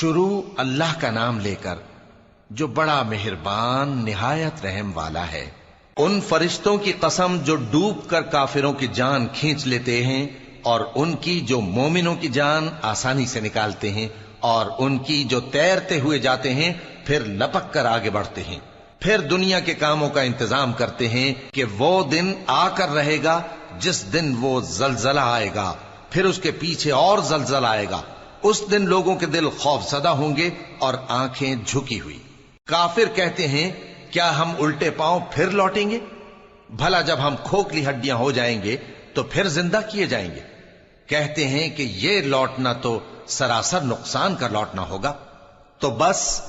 شروع اللہ کا نام لے کر جو بڑا مہربان نہایت رحم والا ہے۔ ان فرشتوں کی قسم جو ڈوب کر کافروں کی جان کھینچ لیتے ہیں، اور ان کی جو مومنوں کی جان آسانی سے نکالتے ہیں، اور ان کی جو تیرتے ہوئے جاتے ہیں پھر لپک کر آگے بڑھتے ہیں، پھر دنیا کے کاموں کا انتظام کرتے ہیں کہ وہ دن آ کر رہے گا جس دن وہ زلزلہ آئے گا، پھر اس کے پیچھے اور زلزلہ آئے گا۔ اس دن لوگوں کے دل خوف زدہ ہوں گے اور آنکھیں جھکی ہوئی۔ کافر کہتے ہیں کیا ہم الٹے پاؤں پھر لوٹیں گے؟ بھلا جب ہم کھوکھلی ہڈیاں ہو جائیں گے تو پھر زندہ کیے جائیں گے؟ کہتے ہیں کہ یہ لوٹنا تو سراسر نقصان کا لوٹنا ہوگا۔ تو بس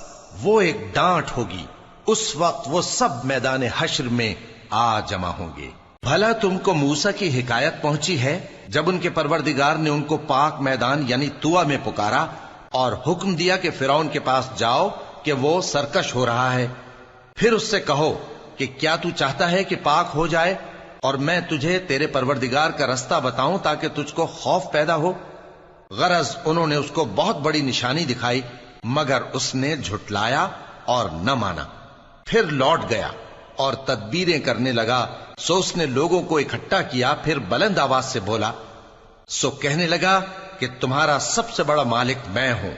وہ ایک ڈانٹ ہوگی، اس وقت وہ سب میدان حشر میں آ جمع ہوں گے۔ بھلا تم کو موسیٰ کی حکایت پہنچی ہے جب ان کے پروردگار نے ان کو پاک میدان یعنی طویٰ میں پکارا اور حکم دیا کہ فرعون کے پاس جاؤ کہ وہ سرکش ہو رہا ہے، پھر اس سے کہو کہ کیا تو چاہتا ہے کہ پاک ہو جائے اور میں تجھے تیرے پروردگار کا رستہ بتاؤں تاکہ تجھ کو خوف پیدا ہو؟ غرض انہوں نے اس کو بہت بڑی نشانی دکھائی مگر اس نے جھٹلایا اور نہ مانا، پھر لوٹ گیا اور تدبیریں کرنے لگا۔ سو اس نے لوگوں کو اکٹھا کیا، پھر بلند آواز سے بولا، سو کہنے لگا کہ تمہارا سب سے بڑا مالک میں ہوں۔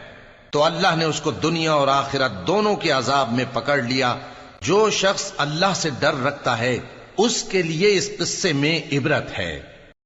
تو اللہ نے اس کو دنیا اور آخرت دونوں کے عذاب میں پکڑ لیا۔ جو شخص اللہ سے ڈر رکھتا ہے اس کے لیے اس قصے میں عبرت ہے۔